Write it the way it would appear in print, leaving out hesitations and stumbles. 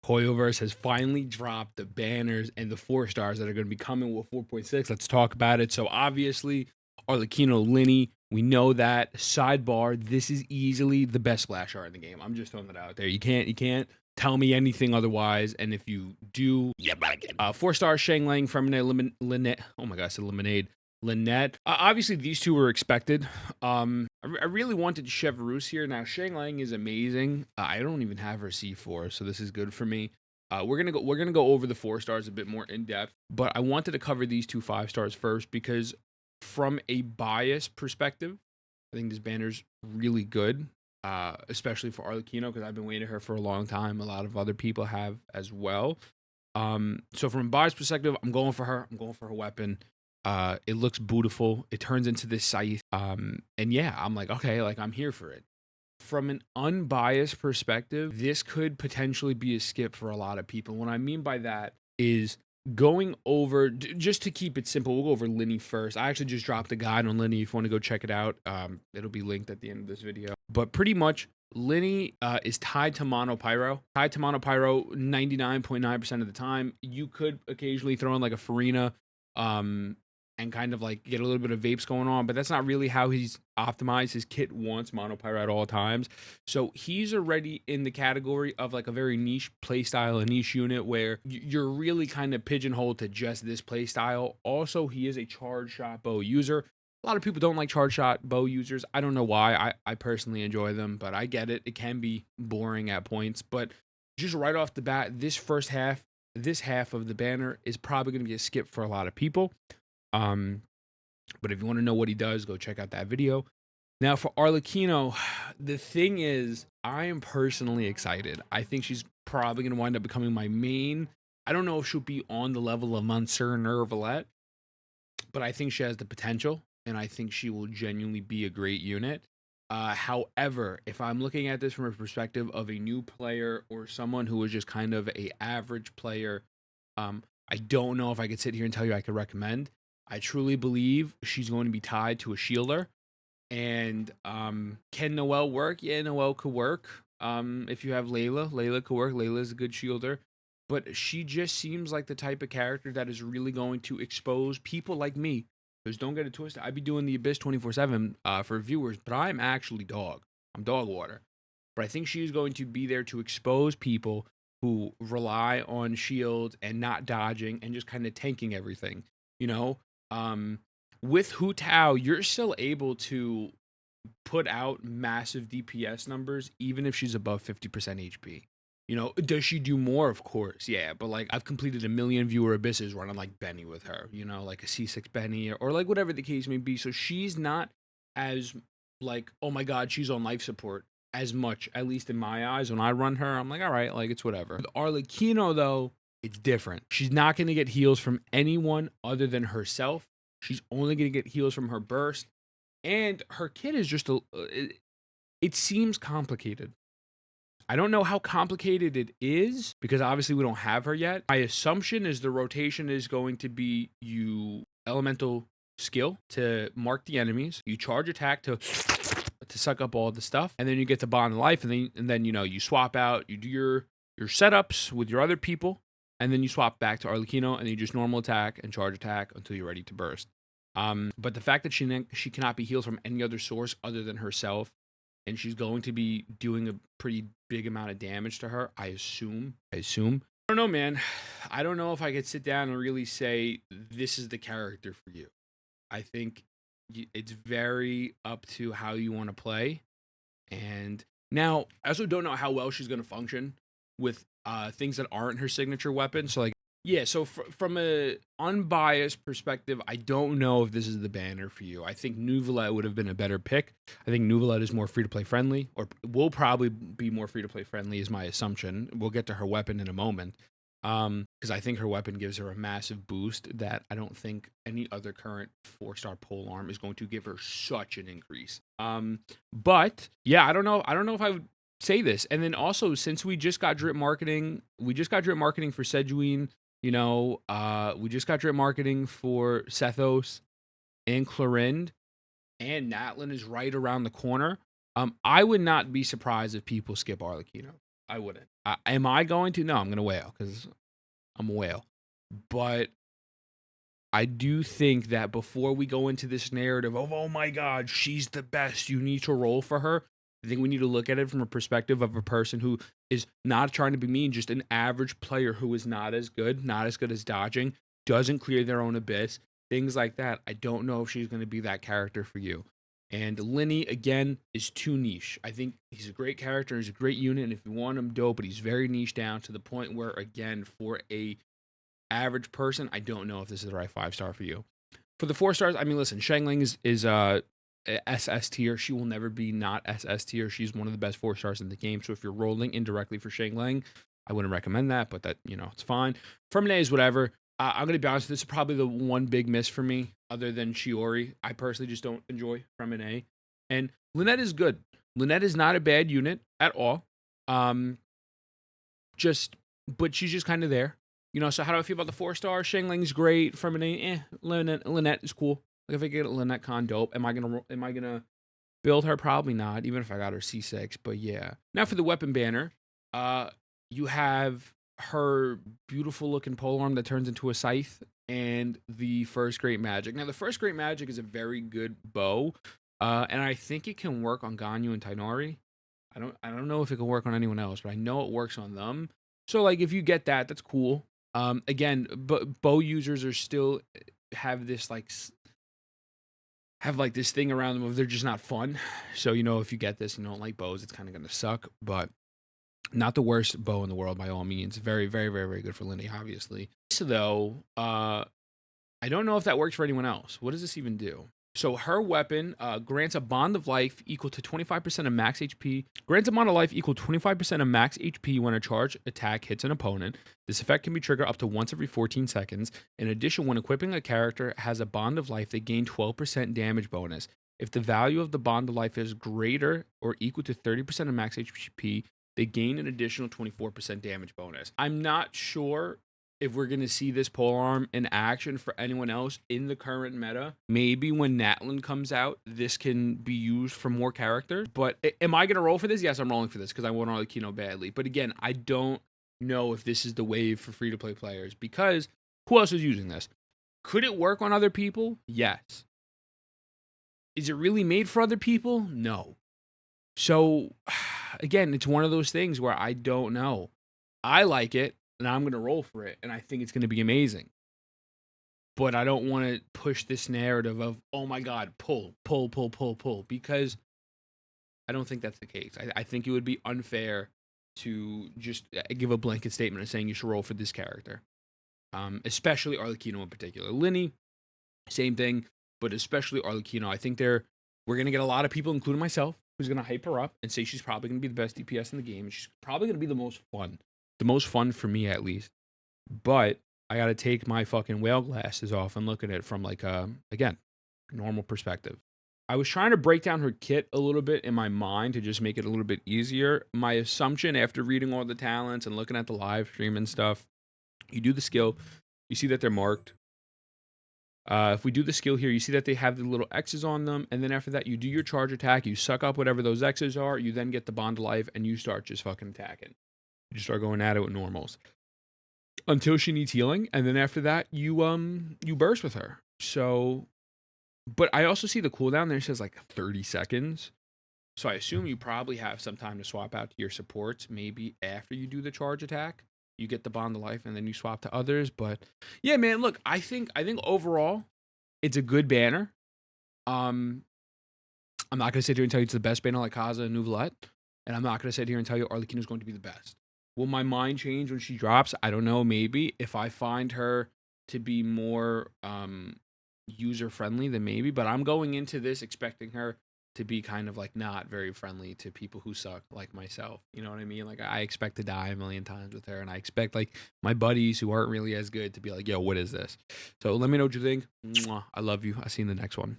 Hoyoverse has finally dropped the banners and the 4-stars that are going to be coming with 4.6. Let's talk about it. So obviously, Arlecchino Lyney, we know that. Sidebar, this is easily the best splash art in the game. I'm just throwing that out there. You can't tell me anything otherwise. And if you do, 4-star Shang Lang from Lynette. Oh my gosh, Lemonade. Lynette. Obviously, these two were expected. I really wanted Chevreuse here. Now, Shang Lang is amazing. I don't even have her C4, so this is good for me. We're gonna go over the 4-stars a bit more in depth, but I wanted to cover these two 5-stars first because, from a bias perspective, I think this banner's really good, especially for Arlecchino because I've been waiting her for a long time. A lot of other people have as well. So from a bias perspective, I'm going for her. I'm going for her weapon. It looks beautiful. It turns into this scythe. And yeah, I'm like, okay, like I'm here for it. From an unbiased perspective, this could potentially be a skip for a lot of people. What I mean by that is going over, just to keep it simple, we'll go over Lyney first. I actually just dropped a guide on Lyney if you want to go check it out. It'll be linked at the end of this video. But pretty much, Lyney is tied to Mono Pyro. Tied to Mono Pyro 99.9% of the time. You could occasionally throw in like a Farina, and kind of like get a little bit of vapes going on, but that's not really how he's optimized. His kit wants monopyro at all times. So he's already in the category of like a very niche playstyle, a niche unit where you're really kind of pigeonholed to just this playstyle. Also, he is a charge shot bow user. A lot of people don't like charge shot bow users. I don't know why. I personally enjoy them, but I get it. It can be boring at points, but just right off the bat, this half of the banner is probably going to be a skip for a lot of people. But if you want to know what he does, go check out that video. Now for Arlecchino, the thing is, I am personally excited. I think she's probably going to wind up becoming my main. I don't know if she'll be on the level of Monsieur Nervalette, but I think she has the potential, and I think she will genuinely be a great unit. However, if I'm looking at this from a perspective of a new player or someone who is just kind of a average player, I don't know if I could sit here and tell you I could recommend. I truly believe she's going to be tied to a shielder. And can Noelle work? Yeah, Noelle could work. If you have Layla could work. Layla's a good shielder. But she just seems like the type of character that is really going to expose people like me. Because don't get it twisted. I'd be doing the Abyss 24/7 for viewers, but I'm actually dog. I'm dog water. But I think she's going to be there to expose people who rely on shields and not dodging and just kind of tanking everything. You know, with Hu Tao, you're still able to put out massive DPS numbers, even if she's above 50% HP. You know, does she do more? Of course, yeah. But like, I've completed a million viewer abysses running like Benny with her. You know, like a C6 Benny or like whatever the case may be. So she's not as like, oh my god, she's on life support as much. At least in my eyes, when I run her, I'm like, all right, like it's whatever. With Arlecchino though, it's different. She's not going to get heals from anyone other than herself. She's only going to get heals from her burst. And her kit is just it seems complicated. I don't know how complicated it is because obviously we don't have her yet. My assumption is the rotation is going to be you elemental skill to mark the enemies, you charge attack to suck up all the stuff, and then you get to bond life, and then you know you swap out, you do your setups with your other people, and then you swap back to Arlecchino, and then you just normal attack and charge attack until you're ready to burst. But the fact that she cannot be healed from any other source other than herself, and she's going to be doing a pretty big amount of damage to her, I assume. I don't know, man. I don't know if I could sit down and really say this is the character for you. I think it's very up to how you want to play. And now, I also don't know how well she's going to function with things that aren't her signature weapon. So, like, yeah, so from a unbiased perspective, I don't know if this is the banner for you. I think Nouvelette would have been a better pick. I think Nouvelette is more free-to-play friendly, or will probably be more free-to-play friendly is my assumption. We'll get to her weapon in a moment. Because I think her weapon gives her a massive boost that I don't think any other current 4-star pole arm is going to give her such an increase. But yeah, I don't know if I would say this. And then also, since we just got drip marketing for Sejuani, you know, we just got drip marketing for Sethos and Clorinde, and Natlin is right around the corner. I would not be surprised if people skip Arlecchino. I wouldn't. Am I going to? No, I'm gonna wail because I'm a whale. But I do think that before we go into this narrative of, oh my God, she's the best, you need to roll for her. I think we need to look at it from a perspective of a person who is not trying to be mean, just an average player who is not as good as dodging, doesn't clear their own abyss, things like that. I don't know if she's going to be that character for you. And Lyney, again, is too niche. I think he's a great character, he's a great unit, and if you want him, dope, but he's very niche down to the point where, again, for a average person, I don't know if this is the right 5-star for you. For the 4 stars, I mean, listen, Xiangling is SS tier. She will never be not SS tier. She's one of the best 4 stars in the game. So if you're rolling indirectly for Xiangling, I wouldn't recommend that, but that, it's fine. Freminet is whatever. I'm going to be honest, this is probably the one big miss for me, other than Shiori. I personally just don't enjoy Freminet. And Lynette is good. Lynette is not a bad unit at all. But she's just kind of there. So how do I feel about the 4 stars? Xiangling's great. Freminet, Lynette is cool. Like if I get Lynette Con, dope. Am I gonna build her? Probably not, even if I got her C6. But yeah. Now for the weapon banner, you have her beautiful looking polearm that turns into a scythe, and the first great magic. Now the first great magic is a very good bow, and I think it can work on Ganyu and Tainari. I don't know if it can work on anyone else, but I know it works on them. So like if you get that, that's cool. Again, but bow users are still have this this thing around them of they're just not fun. So if you get this and you don't like bows, it's kind of gonna suck. But not the worst bow in the world by all means. Very, very, very, very good for Lyney, obviously. So though, I don't know if that works for anyone else. What does this even do? So her weapon grants a bond of life equal to 25% of max HP. Grants a bond of life equal to 25% of max HP when a charge attack hits an opponent. This effect can be triggered up to once every 14 seconds. In addition, when equipping a character has a bond of life, they gain 12% damage bonus. If the value of the bond of life is greater or equal to 30% of max HP, they gain an additional 24% damage bonus. I'm not sure if we're going to see this polearm in action for anyone else in the current meta. Maybe when Natlin comes out, this can be used for more characters. But am I going to roll for this? Yes, I'm rolling for this because I want Arlecchino badly. But again, I don't know if this is the wave for free-to-play players because who else is using this? Could it work on other people? Yes. Is it really made for other people? No. So, again, it's one of those things where I don't know. I like it. And I'm going to roll for it, and I think it's going to be amazing. But I don't want to push this narrative of, oh my God, pull, because I don't think that's the case. I think it would be unfair to just give a blanket statement of saying you should roll for this character, especially Arlecchino in particular. Lyney, same thing, but especially Arlecchino. I think we're going to get a lot of people, including myself, who's going to hype her up and say she's probably going to be the best DPS in the game. She's probably going to be the most fun. The most fun for me, at least. But I got to take my fucking whale glasses off and look at it from again, normal perspective. I was trying to break down her kit a little bit in my mind to just make it a little bit easier. My assumption after reading all the talents and looking at the live stream and stuff, you do the skill, you see that they're marked. If we do the skill here, you see that they have the little X's on them. And then after that, you do your charge attack. You suck up whatever those X's are. You then get the bond of life and you start just fucking attacking. You start going at it with normals until she needs healing, and then after that, you burst with her. So, but I also see the cooldown there says 30 seconds. So I assume you probably have some time to swap out to your supports. Maybe after you do the charge attack, you get the bond of life, and then you swap to others. But yeah, man, look, I think overall, it's a good banner. I'm not gonna sit here and tell you it's the best banner like Kaza and Nouvelette, and I'm not gonna sit here and tell you Arlecchino is going to be the best. Will my mind change when she drops? I don't know. Maybe if I find her to be more user-friendly, then maybe. But I'm going into this expecting her to be kind of not very friendly to people who suck like myself. You know what I mean? I expect to die a million times with her. And I expect my buddies who aren't really as good to be yo, what is this? So let me know what you think. Mwah. I love you. I'll see you in the next one.